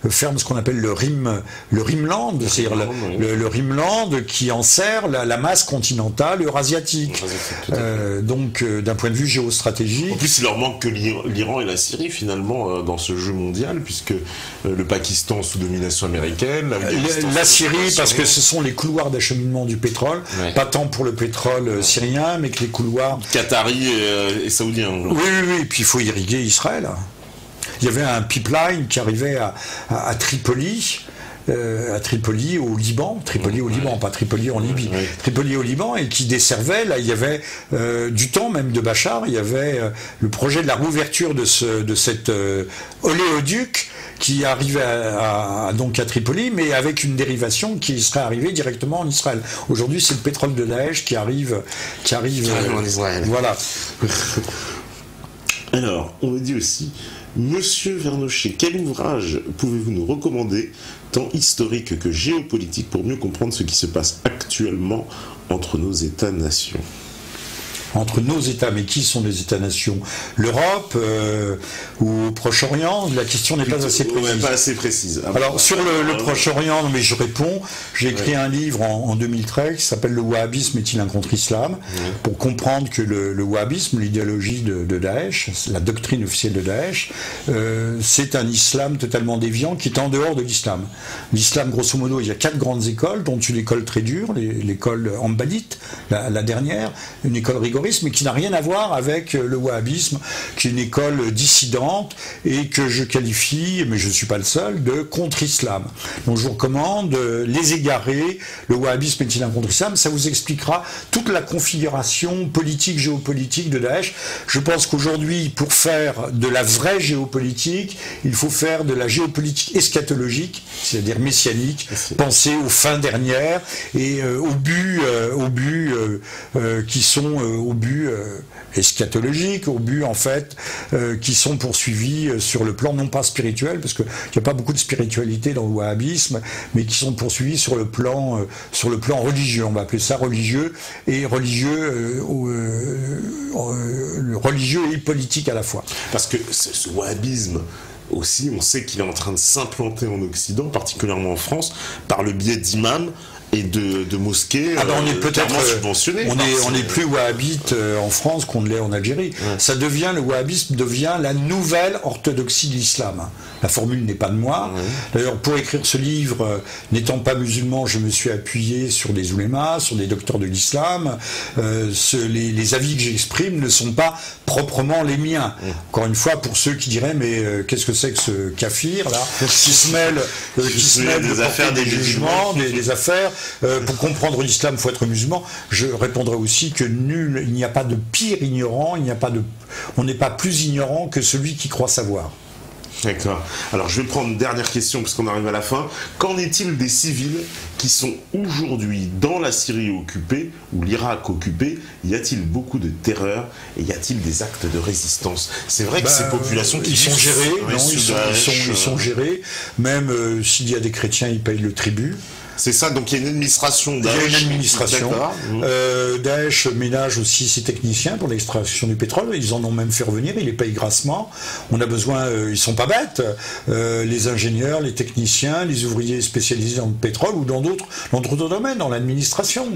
ferme ce qu'on appelle le Rimland, c'est-à-dire le Rimland qui enserre la masse continentale eurasiatique. Donc d'un point de vue géostratégique. En plus, il leur manque que l'Iran et la Syrie finalement dans ce jeu mondial, puisque le Pakistan sous domination américaine, la Syrie, parce que ce sont les couloirs d'acheminement du pétrole, pas tant pour le pétrole syrien, mais que les couloirs qatari et saoudiens. Oui, et puis il faut irriguer Israël. Il y avait un pipeline qui arrivait à Tripoli. À Tripoli au Liban, pas Tripoli en Libye, Tripoli au Liban, et qui desservait, là il y avait du temps même de Bachar, il y avait le projet de la rouverture de cet oléoduc qui arrivait donc à Tripoli, mais avec une dérivation qui serait arrivée directement en Israël. Aujourd'hui, c'est le pétrole de Daesh qui arrive en Israël. Voilà. Alors, on me dit aussi, Monsieur Vernochet, quel ouvrage pouvez-vous nous recommander, tant historique que géopolitique, pour mieux comprendre ce qui se passe actuellement entre nos États-nations ? Entre nos États, mais qui sont les États-nations ? L'Europe ou au Proche-Orient ? La question n'est pas assez précise. Pas assez précise. Alors, sur le Proche-Orient, mais je réponds, j'ai écrit un livre en 2013 qui s'appelle « Le wahhabisme est-il un contre-islam ?» pour comprendre que le wahhabisme, l'idéologie de Daesh, la doctrine officielle de Daesh, c'est un islam totalement déviant qui est en dehors de l'islam. L'islam, grosso modo, il y a 4 grandes écoles, dont une école très dure, l'école Hanbalite, la dernière, une école rigoureuse, mais qui n'a rien à voir avec le wahhabisme, qui est une école dissidente et que je qualifie, mais je ne suis pas le seul, de contre-islam. Donc je vous recommande Les Égarés, le wahhabisme est-il un contre-islam ? Ça vous expliquera toute la configuration politique, géopolitique de Daesh. Je pense qu'aujourd'hui, pour faire de la vraie géopolitique, il faut faire de la géopolitique eschatologique, c'est-à-dire messianique, penser aux fins dernières et aux buts qui sont au but eschatologique, au but en fait qui sont poursuivis sur le plan non pas spirituel, parce qu'il n'y a pas beaucoup de spiritualité dans le wahhabisme, mais qui sont poursuivis sur le plan religieux, on va appeler ça religieux et politique à la fois. Parce que ce wahhabisme aussi, on sait qu'il est en train de s'implanter en Occident, particulièrement en France, par le biais d'imams et de mosquées on est peut-être subventionnées. On n'est plus wahhabite en France qu'on ne l'est en Algérie. Le wahhabisme devient la nouvelle orthodoxie de l'islam. La formule n'est pas de moi. D'ailleurs, pour écrire ce livre, n'étant pas musulman, je me suis appuyé sur des oulémas, sur des docteurs de l'islam. Les avis que j'exprime ne sont pas proprement les miens. Encore une fois, pour ceux qui diraient, mais qu'est-ce que c'est que ce kafir là, qui se mêle des affaires, des jugements, des affaires. Pour comprendre l'islam, il faut être musulman. Je répondrai aussi que il n'y a pas de pire ignorant, on n'est pas plus ignorant que celui qui croit savoir. D'accord. Alors je vais prendre une dernière question parce qu'on arrive à la fin. Qu'en est-il des civils qui sont aujourd'hui dans la Syrie occupée ou l'Irak occupé? Y a-t-il beaucoup de terreur et y a-t-il des actes de résistance? C'est vrai que ces populations qui sont gérées, ils sont gérés. Même s'il y a des chrétiens, ils payent le tribut. C'est ça, donc il y a une administration Daesh. Il y a une administration. Daesh ménage aussi ses techniciens pour l'extraction du pétrole. Ils en ont même fait revenir, ils les payent grassement. On a besoin, ils sont pas bêtes, les ingénieurs, les techniciens, les ouvriers spécialisés dans le pétrole ou dans d'autres domaines, dans l'administration.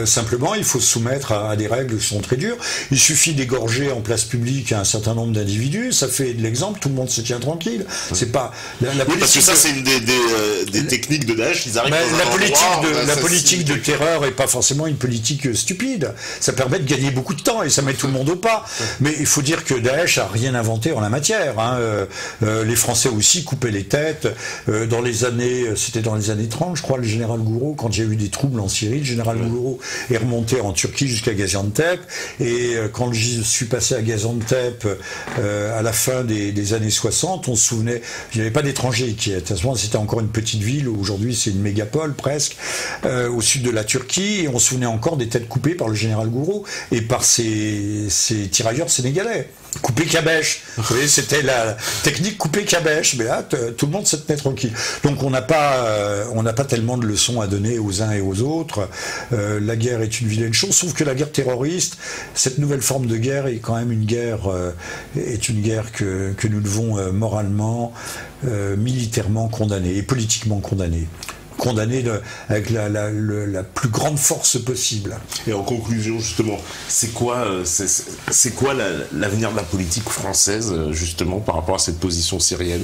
Simplement, il faut se soumettre à des règles qui sont très dures. Il suffit d'égorger en place publique un certain nombre d'individus. Ça fait de l'exemple, tout le monde se tient tranquille. C'est pas... Oui, parce que ça, c'est une des techniques de Daesh. Ils arrivent la politique de terreur n'est pas forcément une politique stupide. Ça permet de gagner beaucoup de temps et ça met tout le monde au pas. Mais il faut dire que Daesh a rien inventé en la matière. Les Français aussi coupaient les têtes. C'était dans les années 30, je crois, le général Gouraud, quand il y a eu des troubles en Syrie, le général Gouraud est remonté en Turquie jusqu'à Gaziantep. Et quand je suis passé à Gaziantep à la fin des années 60, on se souvenait, il n'y avait pas d'étrangers qui étaient. À ce moment, c'était encore une petite ville. Aujourd'hui, c'est une mégapole presque, au sud de la Turquie. Et on se souvenait encore des têtes coupées par le général Gouraud et par ces tirailleurs sénégalais. Couper cabèche. Vous voyez, c'était la technique couper cabèche. Mais là, tout le monde se tenait tranquille. Donc on n'a pas tellement de leçons à donner aux uns et aux autres. La guerre est une vilaine chose, sauf que la guerre terroriste, cette nouvelle forme de guerre est quand même une guerre que nous devons moralement, militairement condamner et politiquement condamner. Avec la plus grande force possible. Et en conclusion, justement, c'est quoi l'avenir de la politique française, justement, par rapport à cette position syrienne?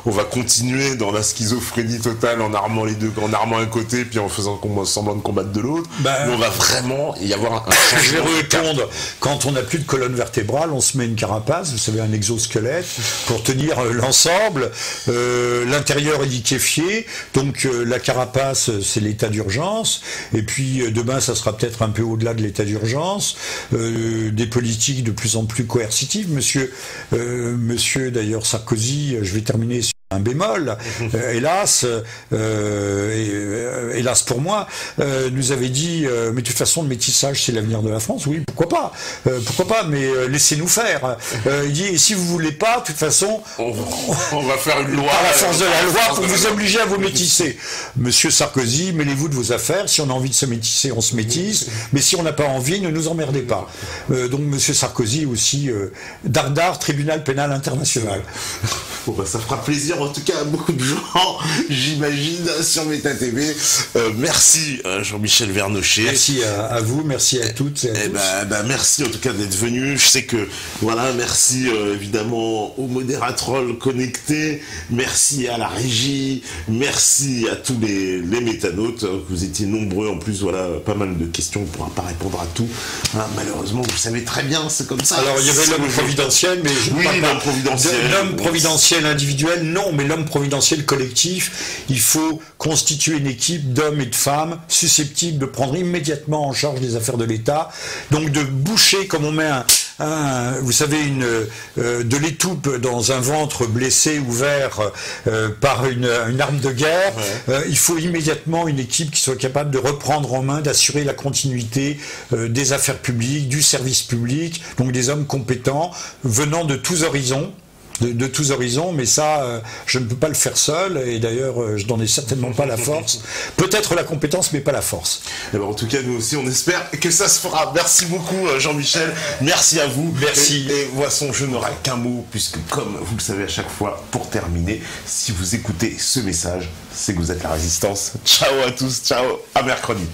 On va continuer dans la schizophrénie totale en armant les deux, en armant un côté, puis en faisant semblant de combattre de l'autre. Mais on va vraiment y avoir un changement. Je vais répondre. Quand on n'a plus de colonne vertébrale, on se met une carapace, vous savez, un exosquelette, pour tenir l'ensemble. L'intérieur est liquéfié, donc la carapace, c'est l'état d'urgence, et puis demain, ça sera peut-être un peu au-delà de l'état d'urgence, des politiques de plus en plus coercitives. Monsieur d'ailleurs Sarkozy, je vais terminer sur un bémol, hélas pour moi, nous avait dit mais de toute façon le métissage c'est l'avenir de la France. Oui, pourquoi pas, mais laissez-nous faire. Il dit et si vous voulez pas, de toute façon on va faire une loi par la force de la loi pour vous obliger à vous métisser. Monsieur Sarkozy, mêlez-vous de vos affaires. Si on a envie de se métisser, on se métisse, mais si on n'a pas envie, ne nous emmerdez pas. Donc Monsieur Sarkozy aussi, dardard, tribunal pénal international. Bon, ça fera plaisir en tout cas à beaucoup de gens, j'imagine, sur Méta TV. Merci Jean-Michel Vernochet. Merci à vous, merci à toutes et à tous. Merci en tout cas d'être venu. Je sais que merci évidemment aux modératrolls connectés, merci à la régie, merci à tous les métanautes. Vous étiez nombreux en plus, pas mal de questions, on ne pourra pas répondre à tout. Malheureusement, vous savez très bien, c'est comme ça. Alors il y avait l'homme providentiel, mais je ne parle pas de l'homme providentiel individuel, non, mais l'homme providentiel collectif. Il faut constituer une équipe d'hommes et de femmes susceptibles de prendre immédiatement en charge les affaires de l'État, donc de boucher comme on met vous savez, de l'étoupe dans un ventre blessé, ouvert par une arme de guerre. Il faut immédiatement une équipe qui soit capable de reprendre en main, d'assurer la continuité des affaires publiques, du service public, donc des hommes compétents venant de tous horizons. De tous horizons, mais ça, je ne peux pas le faire seul, et d'ailleurs, je n'en ai certainement pas la force. Peut-être la compétence, mais pas la force. En tout cas, nous aussi, on espère que ça se fera. Merci beaucoup, Jean-Michel. Merci à vous. Merci. Et voici, je n'aurai qu'un mot, puisque comme vous le savez à chaque fois, pour terminer, si vous écoutez ce message, c'est que vous êtes la résistance. Ciao à tous, ciao, à mercredi.